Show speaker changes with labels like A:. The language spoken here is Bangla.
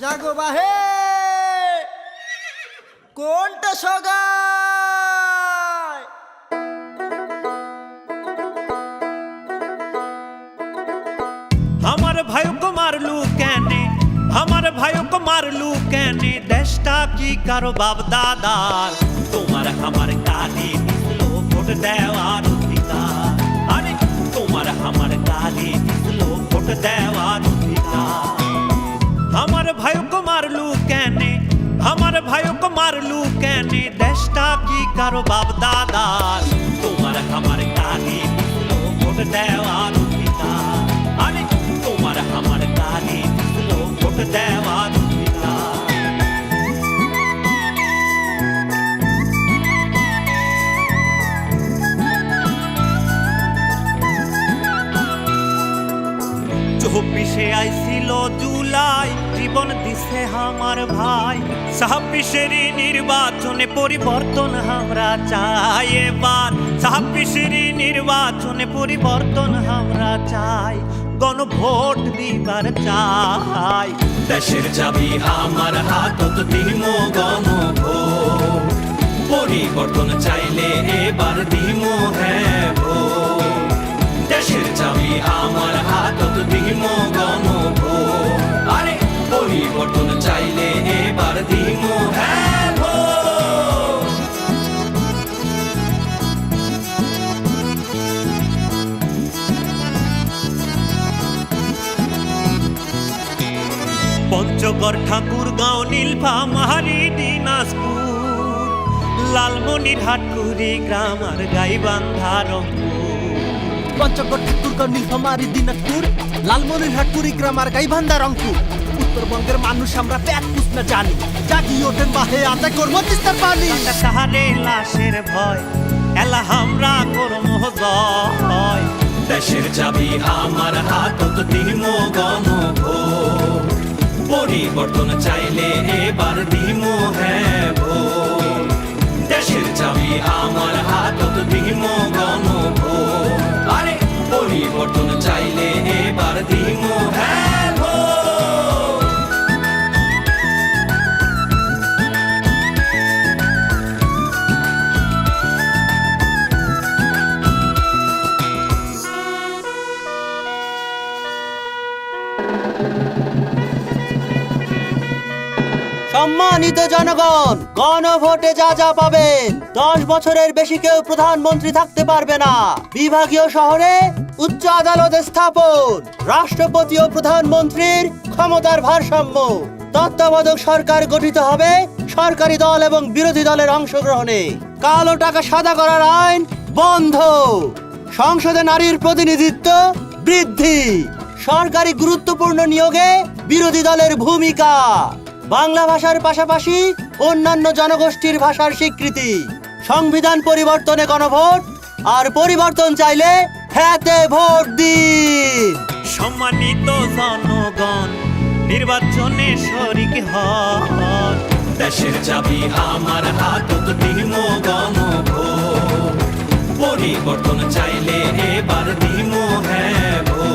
A: জাগো বাহে কোনটা সগায়
B: আমার ভাইও को मारलू কেনে আমার ভাইও को मारलू কেনে দেশটা কি কারো বাপ দাদার তোমার আমার কালি দিলো ভোট দেওয়ার অধিকার আরে তোমার আমার কালি দিলো ভোট দেওয়ার অধিকার আমার ভাইও को मारलू কেনে আমার ভাইও को मारलू কেনে দেশটা কি কারো বাপ দাদার তোমার আমার কালি দিলো ভোট দেওয়ার অধিকার আরে তোমার আমার কালি দিলো ভোট দেওয়ার অধিকার চব্বিশে আইছিল জুলাই জীবন দিছে আমার ভাই 26-এরই নির্বাচনে পরিবর্তন আমরা চাই এবার 26-এরই নির্বাচনে পরিবর্তন আমরা চাই গণভোট দিবার চাই দেশের চাবি আমার হাতত দিমো গণভোট পরিবর্তন চাইলে এবার দিমো হ্যাঁ ভোট দেশের চাবি আমার হাতত দিমো গণভোট আরে পরিবর্তন চাইলে এবার দিমো হ্যাঁ ভোট পঞ্চগড় ঠাকুরগাঁও নীলফামারী দিনাজপুর লালমনিরহাট কুড়িগ্রাম আর গাইবান্ধা রংপুর
A: পঞ্চগড় ঠাকুরগাঁও নীলফামারী দিনাজপুর লালমনিরহাট কুড়িগ্রাম আর গাইবান্ধা রংপুর উত্তরবঙ্গের মানুষ আমরা পেট পুষ না জানি জাগি ওঠেন বাহে আদায় করবো তিস্তার পানি
B: কাহারে লাশের ভয় এলা আমরা করম জয় দেশের চাবি আমার হাতত দিমো গণভোট পরিবর্তন চাইলে এবার দিমো হ্যাঁ ভোট দেশের চাবি আমার হাতত দিমো গণভোট আরে পরিবর্তন চাইলে এবার দিমো হ্যাঁ ভোট
C: সম্মানিত জনগণ গণভোটে যা যা পাবেন 10 বছরের বেশি কেউ প্রধানমন্ত্রী থাকতে পারবে না বিভাগীয় শহরে উচ্চ আদালত স্থাপন রাষ্ট্রপতি ও প্রধানমন্ত্রীর ক্ষমতার ভারসাম্য তত্ত্বাবধায়ক সরকার গঠিত হবে সরকারি দল এবং বিরোধী দলের অংশগ্রহণে কালো টাকা সাদা করার আইন বন্ধ সংসদে নারীর প্রতিনিধিত্ব বৃদ্ধি সরকারি গুরুত্বপূর্ণ নিয়োগে বিরোধী দলের ভূমিকা বাংলা ভাষার পাশাপাশি অন্যান্য জনগোষ্ঠীর ভাষার স্বীকৃতি সংবিধান পরিবর্তনে গণভোট আর পরিবর্তন চাইলে হ্যাঁতে ভোট দিন
B: সম্মানিত জনগণ নির্বাচনে শরিক হন দেশের চাবি আমার হাতত দিমো গণভোট পরিবর্তন চাইলে এবার দিমো হ্যাঁ ভোট